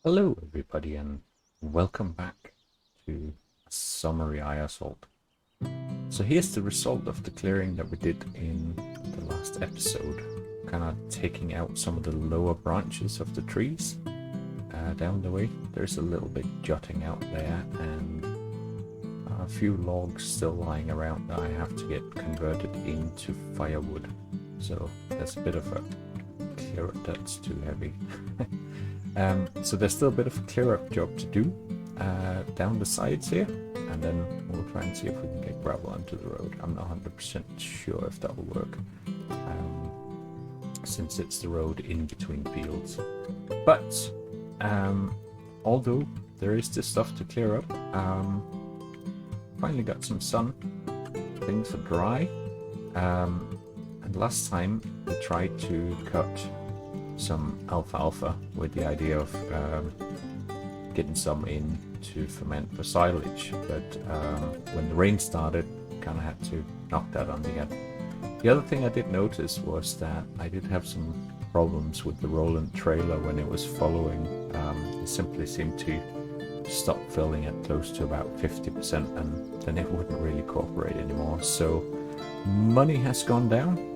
Hello everybody and welcome back to a summary Eiersholt. So here's the result of the clearing that we did in the last episode. Kind of taking out some of the lower branches of the trees down the way. There's a little bit jutting out there and a few logs still lying around that I have to get converted into firewood. So there's a bit of a clear up that's too heavy. So there's still a bit of a clear up job to do down the sides here, and then we'll try and see if we can get gravel onto the road. I'm not 100% sure if that will work, since it's the road in between fields. But although there is this stuff to clear up, finally got some sun, things are dry, and last time we tried to cut some alfalfa with the idea of getting some in to ferment for silage, but when the rain started, kind of had to knock that on the head. The other thing I did notice was that I did have some problems with the Roland trailer when it was following. It simply seemed to stop filling at close to about 50%, and then it wouldn't really cooperate anymore. So money has gone down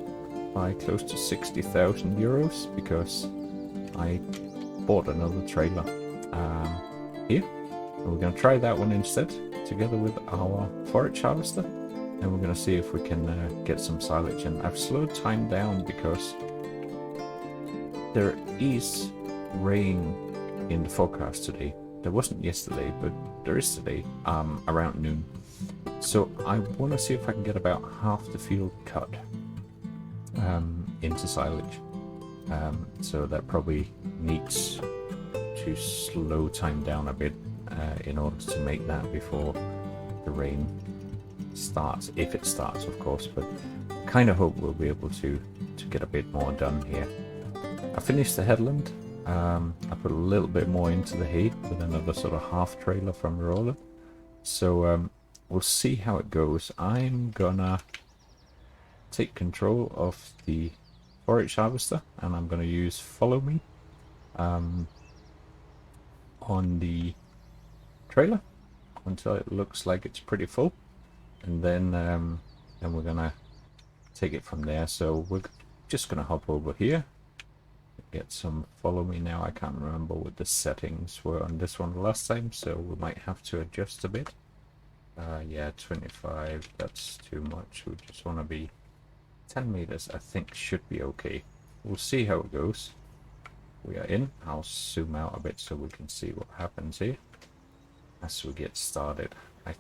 by close to 60,000 euros because I bought another trailer here, and we're going to try that one instead together with our forage harvester, and we're going to see if we can get some silage. And I've slowed time down because there is rain in the forecast today. There wasn't yesterday, but there is today around noon. So I want to see if I can get about half the field cut into silage. So that probably needs to slow time down a bit in order to make that before the rain starts, if it starts of course, but kind of hope we'll be able to get a bit more done here. I finished the headland. I put a little bit more into the hay with another sort of half trailer from Roland, so we'll see how it goes. I'm gonna take control of the forage harvester, and I'm going to use follow me on the trailer until it looks like it's pretty full, and then we're going to take it from there. So we're just going to hop over here, get some follow me now. I can't remember what the settings were on this one last time, so we might have to adjust a bit. Yeah, 25, that's too much. We just want to be 10 meters, I think, should be okay. We'll see how it goes. We are in. I'll zoom out a bit so we can see what happens here as we get started. I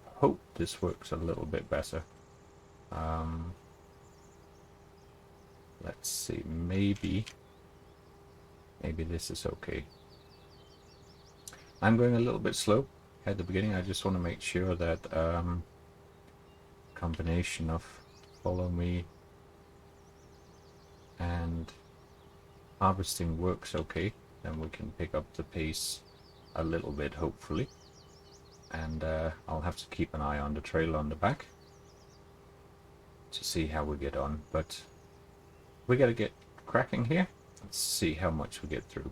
hope this works a little bit better. Let's see, maybe this is okay. I'm going a little bit slow at the beginning. I just want to make sure that combination of follow me and harvesting works okay, then we can pick up the pace a little bit, hopefully. And I'll have to keep an eye on the trailer on the back to see how we get on, but we gotta get cracking here. Let's see how much we get through.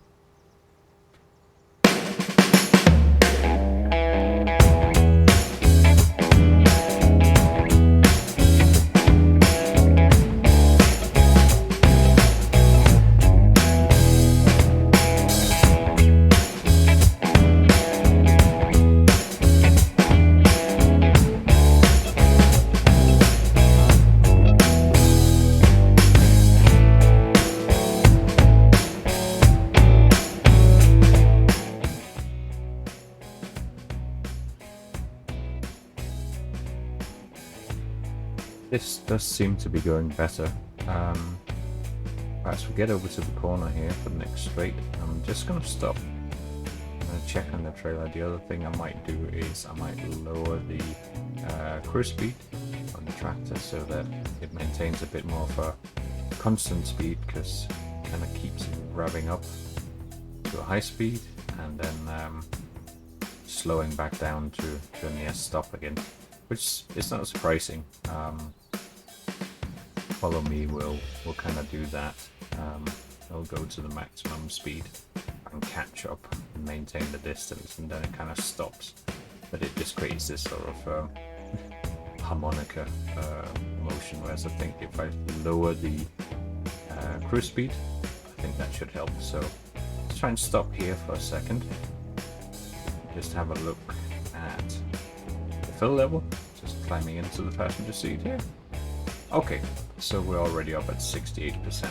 This does seem to be going better. As we get over to the corner here for the next straight, I'm just going to stop. I'm going to check on the trailer. The other thing I might do is I might lower the cruise speed on the tractor so that it maintains a bit more of a constant speed, because it kind of keeps it revving up to a high speed and then slowing back down to a near stop again, which is not surprising. Follow me will kind of do that. it'll go to the maximum speed and catch up and maintain the distance, and then it kind of stops. But it just creates this sort of harmonica motion, whereas I think if I lower the cruise speed, I think that should help. So let's try and stop here for a second. Just have a look at the fill level. Just climbing into the passenger seat here. Okay, so we're already up at 68%.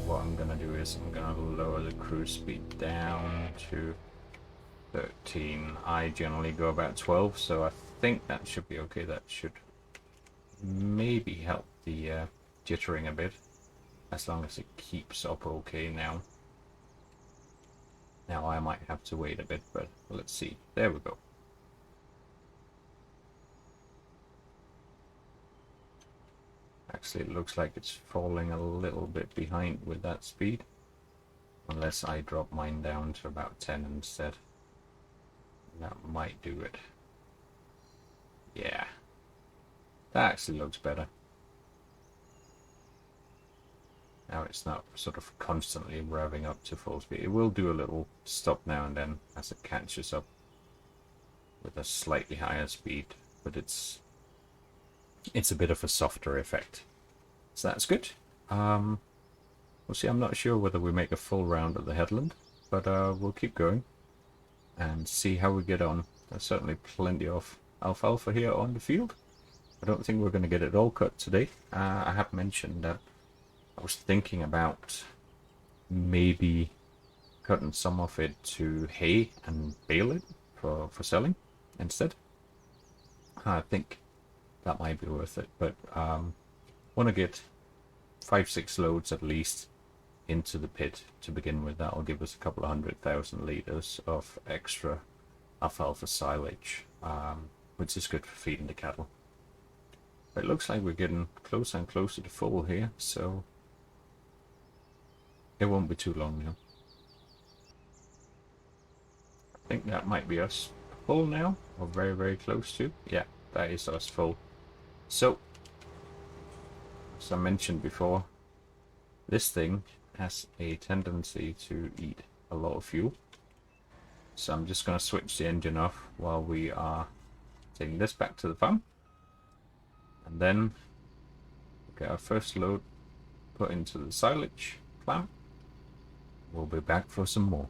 What I'm gonna do is I'm gonna lower the cruise speed down to 13. I generally go about 12, so I think that should be okay. That should maybe help the jittering a bit, as long as it keeps up okay now. Now I might have to wait a bit, but let's see. There we go. Actually, it looks like it's falling a little bit behind with that speed, unless I drop mine down to about 10 instead. That might do it. Yeah, that actually looks better. Now it's not sort of constantly revving up to full speed. It will do a little stop now and then as it catches up with a slightly higher speed, but it's a bit of a softer effect. So that's good. We'll see. I'm not sure whether we make a full round at the headland, but we'll keep going and see how we get on. There's certainly plenty of alfalfa here on the field. I don't think we're going to get it all cut today. I have mentioned that I was thinking about maybe cutting some of it to hay and bale it for selling instead. I think that might be worth it, but want to get 5-6 loads at least into the pit to begin with. That'll give us a couple of 100,000 liters of extra alfalfa silage, which is good for feeding the cattle. But it looks like we're getting closer and closer to full here, so it won't be too long now. I think that might be us full now, or very, very close to. Yeah, that is us full. So, as I mentioned before, this thing has a tendency to eat a lot of fuel. So I'm just going to switch the engine off while we are taking this back to the farm. And then get our first load put into the silage plant. We'll be back for some more.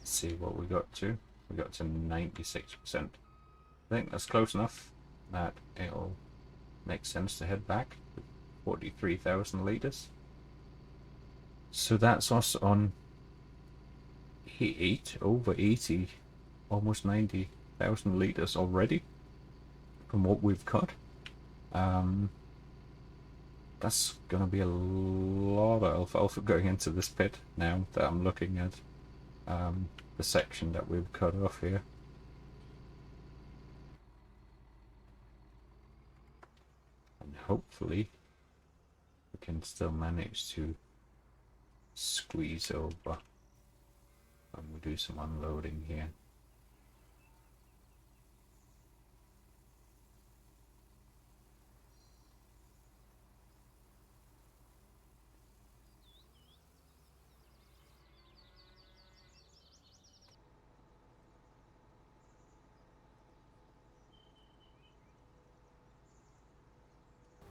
see what we got to. We got to 96%. I think that's close enough that it'll make sense to head back. 43,000 litres. So that's us on over 80, almost 90,000 litres already from what we've cut. That's going to be a lot of alfalfa going into this pit now that I'm looking at the section that we've cut off here. And hopefully we can still manage to squeeze over when we do some unloading here.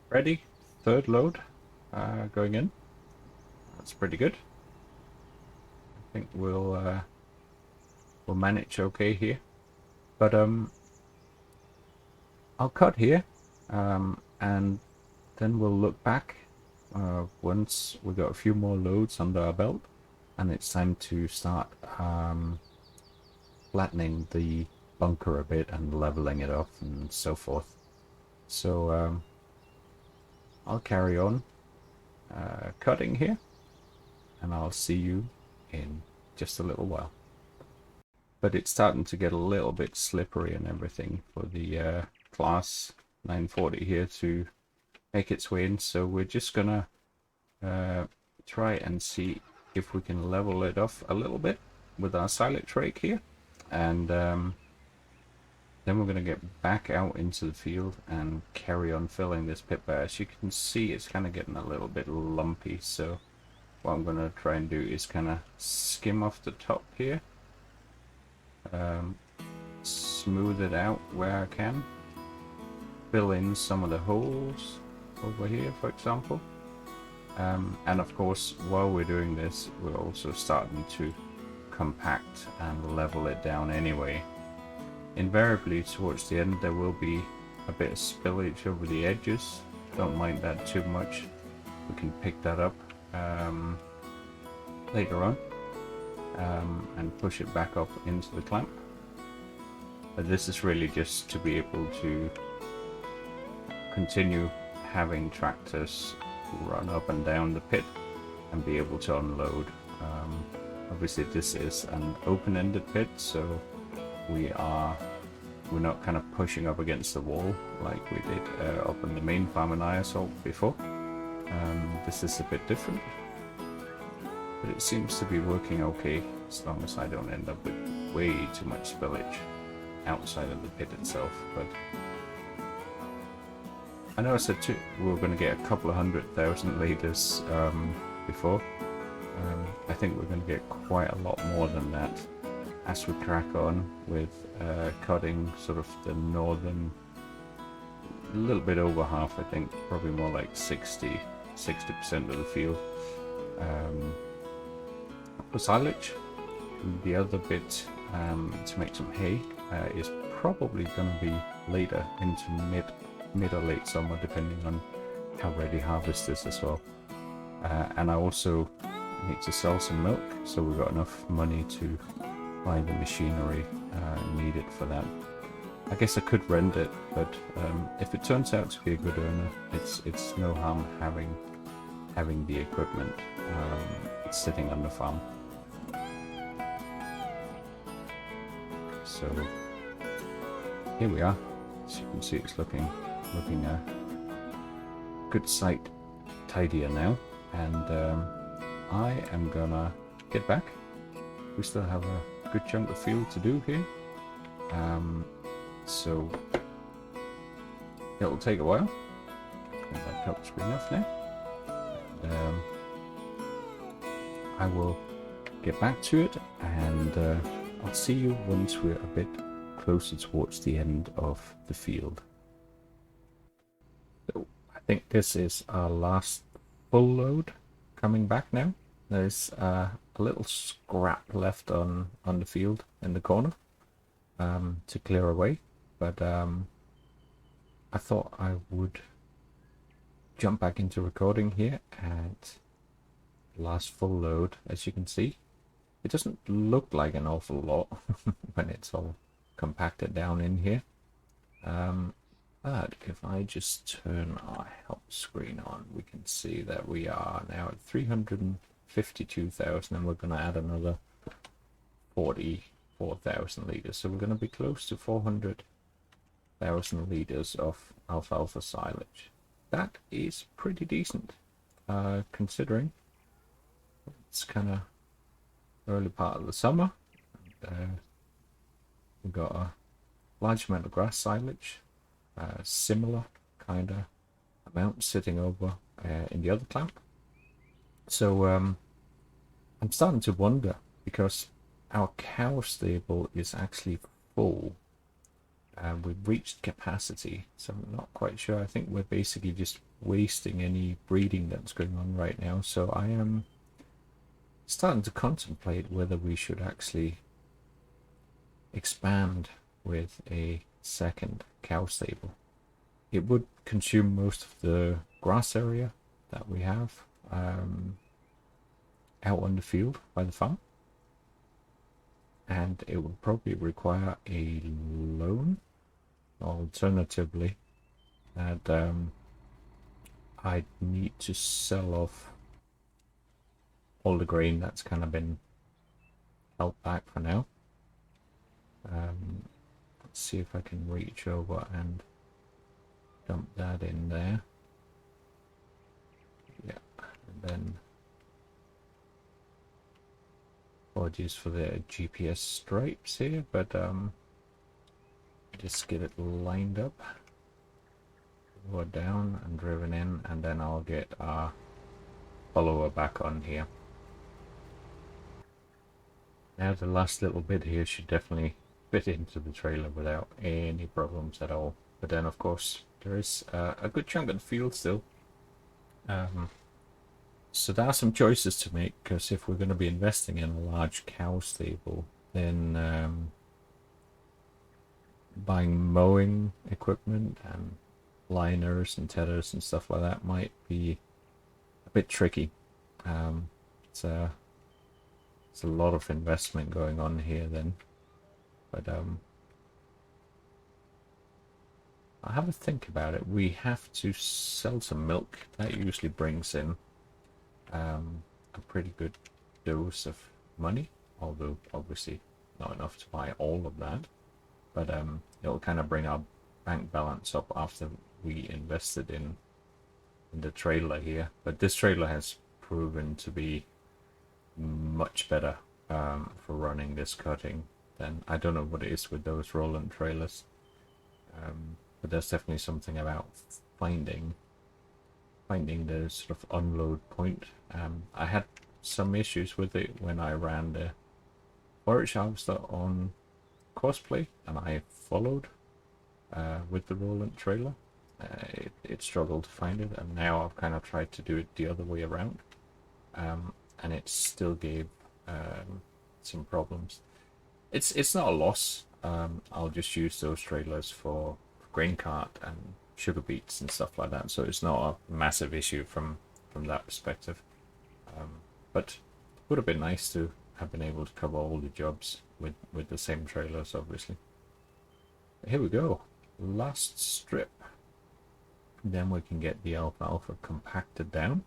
Ready, third load going in. That's pretty good. I think we'll manage okay here, but I'll cut here, and then we'll look back once we got a few more loads under our belt, and it's time to start flattening the bunker a bit and leveling it off and so forth. So I'll carry on cutting here, and I'll see you in just a little while. But it's starting to get a little bit slippery and everything for the class 940 here to make its way in, so we're just gonna try and see if we can level it off a little bit with our silage rake here, and then we're going to get back out into the field and carry on filling this pit. But as you can see, it's kind of getting a little bit lumpy, so what I'm going to try and do is kind of skim off the top here, smooth it out where I can, fill in some of the holes over here, for example, and of course while we're doing this we're also starting to compact and level it down anyway. Invariably towards the end there will be a bit of spillage over the edges. Don't mind that too much. We can pick that up later on and push it back up into the clamp. But this is really just to be able to continue having tractors run up and down the pit and be able to unload. Obviously this is an open-ended pit, so we're not kind of pushing up against the wall like we did up in the main farm in Eiersholt before. This is a bit different, but it seems to be working okay as long as I don't end up with way too much spillage outside of the pit itself. But I know I said we were going to get a couple of 100,000 litres before. I think we're going to get quite a lot more than that as we crack on with cutting sort of the northern, a little bit over half, I think, probably more like 60% of the field for silage. The other bit to make some hay is probably going to be later into mid or late summer, depending on how ready harvest is as well. And I also need to sell some milk, so we've got enough money to buy the machinery needed for that. I guess I could rent it, but if it turns out to be a good earner, it's no harm having the equipment. It's sitting on the farm. So here we are. As you can see, it's looking a good sight tidier now, and I am gonna get back. We still have a good chunk of field to do here, so it'll take a while. I think that helps me enough now. And, I will get back to it, and I'll see you once we're a bit closer towards the end of the field. So I think this is our last full load coming back now. There's a little scrap left on the field in the corner to clear away, but I thought I would jump back into recording here at last full load. As you can see, it doesn't look like an awful lot when it's all compacted down in here. But if I just turn our help screen on, we can see that we are now at 352,000, and we're going to add another 44,000 liters. So we're going to be close to 400,000 liters of alfalfa silage. That is pretty decent, considering it's kind of early part of the summer. We've got a large amount of grass silage, similar kind of amount sitting over in the other clamp. So I'm starting to wonder, because our cow stable is actually full. We've reached capacity, so I'm not quite sure. I think we're basically just wasting any breeding that's going on right now. So I am starting to contemplate whether we should actually expand with a second cow stable. It would consume most of the grass area that we have out on the field by the farm, and it would probably require a loan. Alternatively, that I'd need to sell off all the grain that's kind of been held back for now. Let's see if I can reach over and dump that in there. Yeah, and then apologies for the GPS stripes here, but just get it lined up, lower down and driven in, and then I'll get our follower back on here. Now the last little bit here should definitely fit into the trailer without any problems at all. But then of course there is a good chunk of the field still. So there are some choices to make, because if we're going to be investing in a large cow stable, then buying mowing equipment and liners and tethers and stuff like that might be a bit tricky. It's a lot of investment going on here then, but I'll have a think about it. We have to sell some milk. That usually brings in a pretty good dose of money, although obviously not enough to buy all of that. But it'll kind of bring our bank balance up after we invested in the trailer here. But this trailer has proven to be much better for running this cutting than, I don't know what it is with those Roland trailers. But there's definitely something about finding the sort of unload point. I had some issues with it when I ran the forage harvester on cosplay, and I followed with the Roland trailer. It struggled to find it, and now I've kind of tried to do it the other way around, and it still gave some problems. It's not a loss. I'll just use those trailers for grain cart and sugar beets and stuff like that, so it's not a massive issue from that perspective. But it would have been nice to have been able to cover all the jobs with the same trailers, obviously. Here we go, last strip. Then we can get the alfalfa compacted down,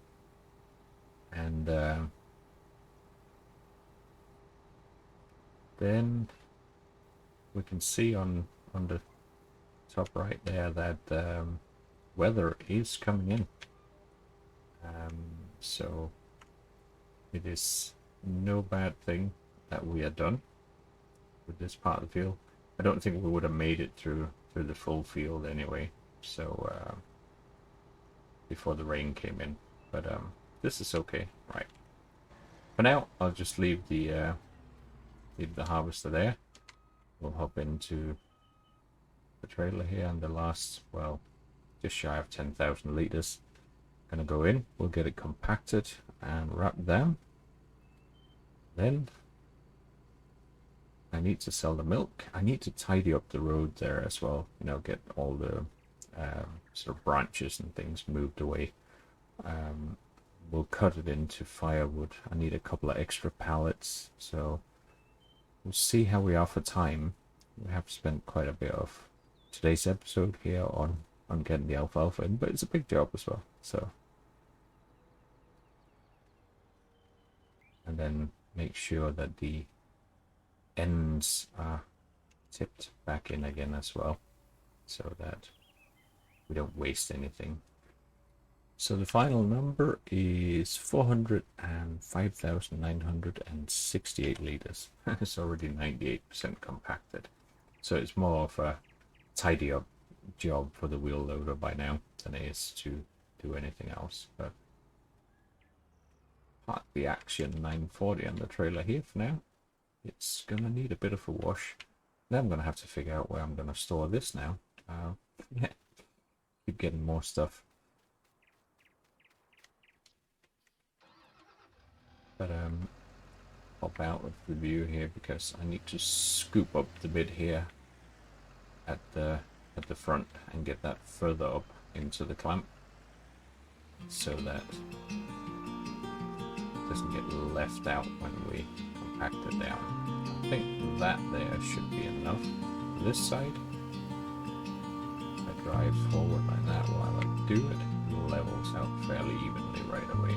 and then we can see on the top right there that weather is coming in. So it is no bad thing that we are done with this part of the field. I don't think we would have made it through the full field anyway, so before the rain came in, but this is okay. Right, for now I'll just leave the harvester there. We'll hop into the trailer here, and the last, well, just shy of 10,000 liters gonna go in. We'll get it compacted and wrapped down, Then I need to sell the milk. I need to tidy up the road there as well. You know, get all the sort of branches and things moved away. We'll cut it into firewood. I need a couple of extra pallets, so we'll see how we are for time. We have spent quite a bit of today's episode here on getting the alfalfa in, but it's a big job as well. So, and then make sure that the ends are tipped back in again as well, so that we don't waste anything. So the final number is 405,968 liters. It's already 98% compacted. So it's more of a tidy up job for the wheel loader by now than it is to do anything else. But park the Action 940 on the trailer here for now. It's gonna need a bit of a wash. Then I'm gonna have to figure out where I'm gonna store this now. Yeah, keep getting more stuff. But pop out of the view here because I need to scoop up the bit here at the front and get that further up into the clamp so that it doesn't get left out when we compact it down. I think that there should be enough. This side, I drive forward like that while I do it, levels out fairly evenly right away.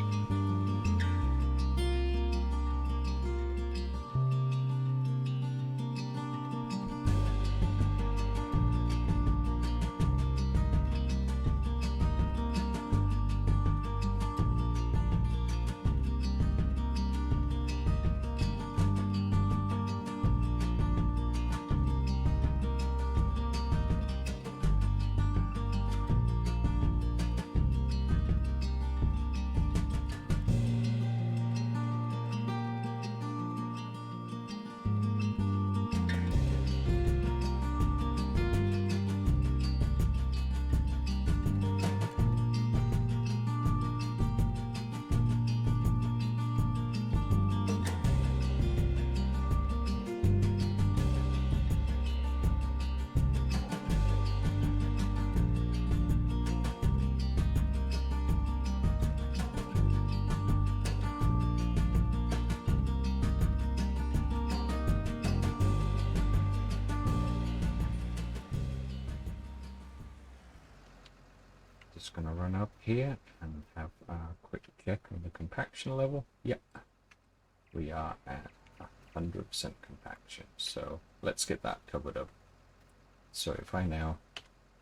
Just gonna run up here and have a quick check on the compaction level. Yep, we are at 100% compaction, so let's get that covered up. So if I now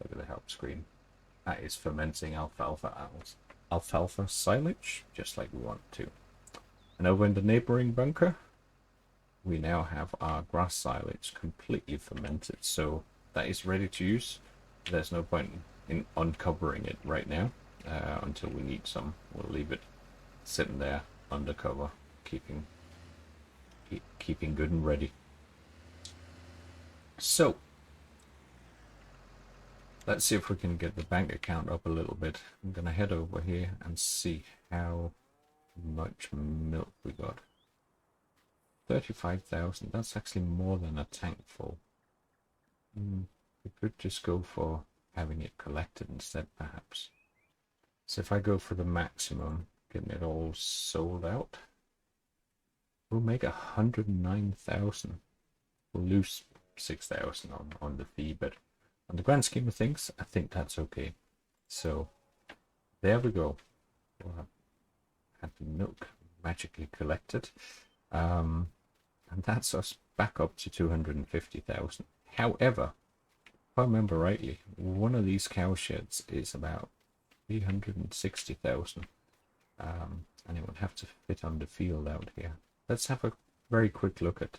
look at the help screen, that is fermenting alfalfa silage, just like we want to. And over in the neighboring bunker, we now have our grass silage completely fermented, so that is ready to use. There's no point in uncovering it right now until we need some. We'll leave it sitting there undercover, keeping good and ready. So let's see if we can get the bank account up a little bit. I'm gonna head over here and see how much milk we got. 35,000. That's actually more than a tank full. We could just go for having it collected instead, perhaps. So if I go for the maximum, getting it all sold out, we'll make 109,000. We'll lose 6,000 on the fee, but on the grand scheme of things, I think that's okay. So there we go. We'll have the milk magically collected, and that's us back up to 250,000. However, if I remember rightly, one of these cow sheds is about 360,000, and it would have to fit on the field out here. Let's have a very quick look at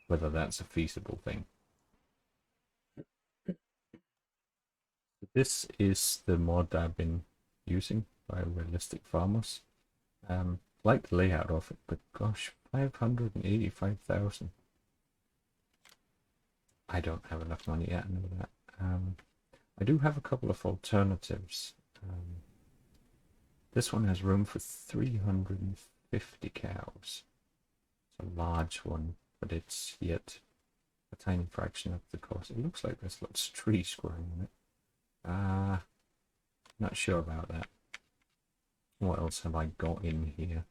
whether that's a feasible thing. This is the mod I've been using by Realistic Farmers. Like the layout of it, but gosh, 585,000. I don't have enough money yet, I know that. I do have a couple of alternatives. This one has room for 350 cows. a large one, but it's yet a tiny fraction of the cost. It looks like there's lots of trees growing in it. Not sure about that. What else have I got in here?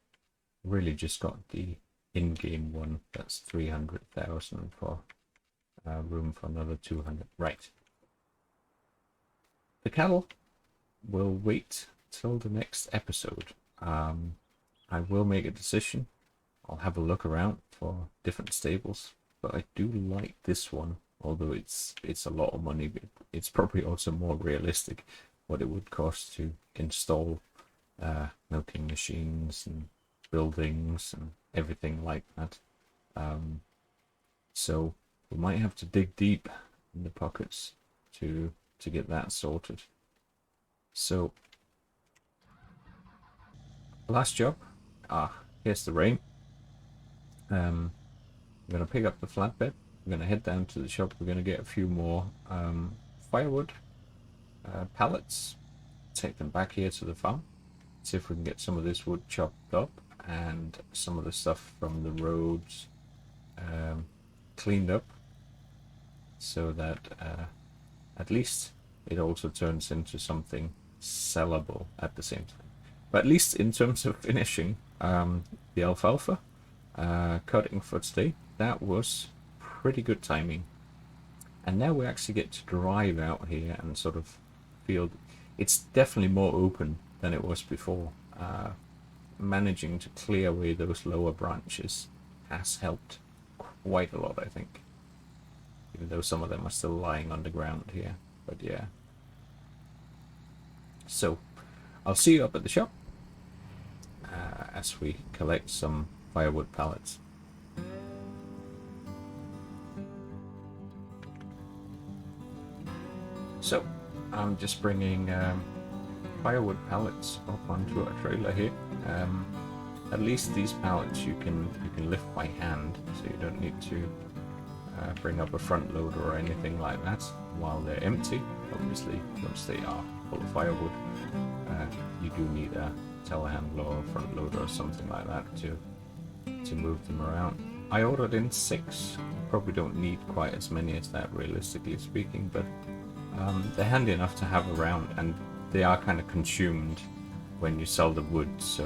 Really just got the in-game one. That's 300,000 for room for another 200. Right. The cattle will wait till the next episode. I will make a decision. I'll have a look around for different stables, but I do like this one, although it's a lot of money. But it's probably also more realistic what it would cost to install milking machines and buildings and everything like that. So we might have to dig deep in the pockets to get that sorted. So last job. Here's the rain. I'm going to pick up the flatbed. I'm going to head down to the shop. We're going to get a few more firewood pallets. Take them back here to the farm. See if we can get some of this wood chopped up and some of the stuff from the roads cleaned up, so that at least it also turns into something sellable at the same time. But at least in terms of finishing the alfalfa cutting for today, that was pretty good timing. And now we actually get to drive out here and sort of feel it's definitely more open than it was before. Managing to clear away those lower branches has helped quite a lot, I think. Even though some of them are still lying on the ground here. But yeah. So, I'll see you up at the shop as we collect some firewood pallets. So, I'm just bringing firewood pallets up onto a trailer here. At least these pallets you can lift by hand, so you don't need to bring up a front loader or anything like that while they're empty. Obviously, once they are full of firewood, you do need a telehandler or front loader or something like that to move them around. I ordered in 6. Probably don't need quite as many as that, realistically speaking, but they're handy enough to have around, and they are kind of consumed when you sell the wood, so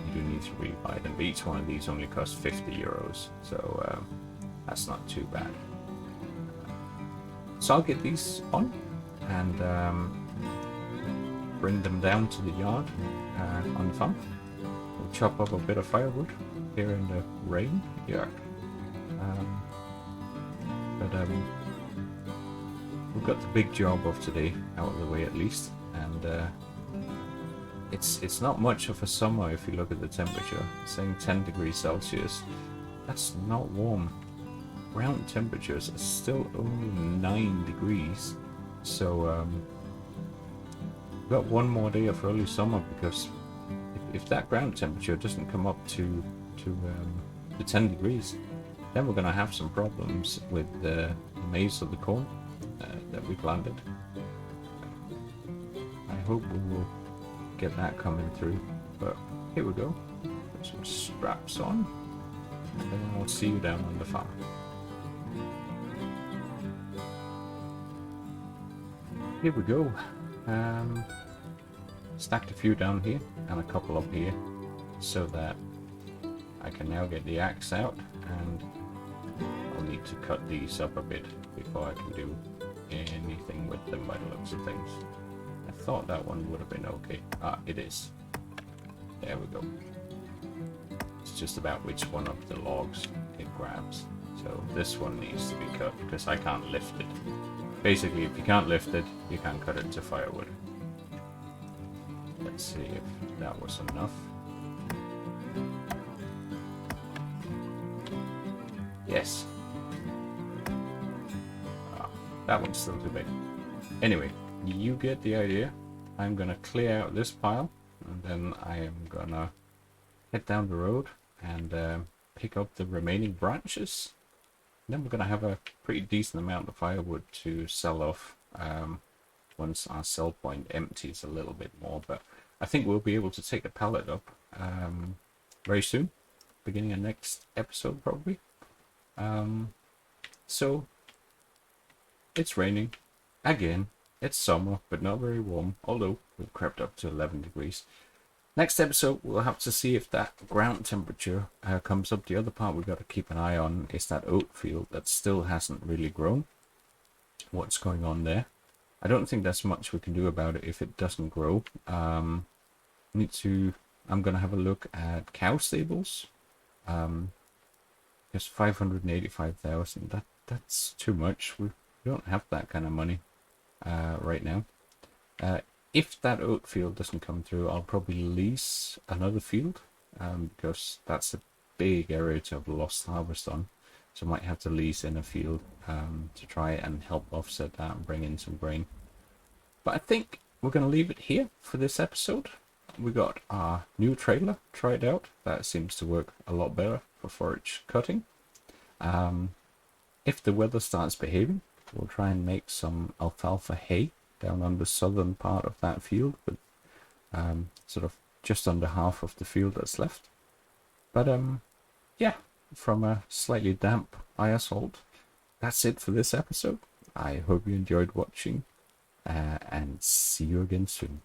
you do need to rebuy them. But each one of these only costs 50 euros, so that's not too bad. So I'll get these on and bring them down to the yard on the farm. We'll chop up a bit of firewood here in the rain here. But we've got the big job of today out of the way at least, and it's not much of a summer if you look at the temperature. It's saying 10 degrees Celsius. That's not warm. Ground temperatures are still only 9 degrees. So we've got one more day of early summer, because if that ground temperature doesn't come up to the 10 degrees, then we're going to have some problems with the maize or the corn that we planted. I hope we will get that coming through, but here we go. Put some straps on, and then I'll see you down on the farm. Here we go. Stacked a few down here and a couple up here, so that I can now get the axe out, and I'll need to cut these up a bit before I can do anything with them by the looks of things. I thought that one would have been okay. It is. There we go. It's just about which one of the logs it grabs. So this one needs to be cut because I can't lift it. Basically, if you can't lift it, you can't cut it to firewood. Let's see if that was enough. Yes. That one's still too big. Anyway, you get the idea. I'm gonna clear out this pile, and then I am gonna head down the road and pick up the remaining branches. And then we're gonna have a pretty decent amount of firewood to sell off once our sell point empties a little bit more. But I think we'll be able to take the pallet up very soon. beginning of next episode probably. So it's raining again. It's summer, but not very warm, although we've crept up to 11 degrees. Next episode, we'll have to see if that ground temperature comes up. The other part we've got to keep an eye on is that oat field that still hasn't really grown. What's going on there? I don't think there's much we can do about it if it doesn't grow. I'm going to have a look at cow stables. Just 585,000. That's too much. We don't have that kind of money right now. If that oat field doesn't come through, I'll probably lease another field because that's a big area to have lost harvest on. So I might have to lease in a field to try and help offset that and bring in some grain. But I think we're going to leave it here for this episode. We got our new trailer tried out. That seems to work a lot better for forage cutting. If the weather starts behaving, we'll try and make some alfalfa hay down on the southern part of that field, but sort of just under half of the field that's left. But yeah, from a slightly damp Eiersholt, that's it for this episode. I hope you enjoyed watching, and see you again soon.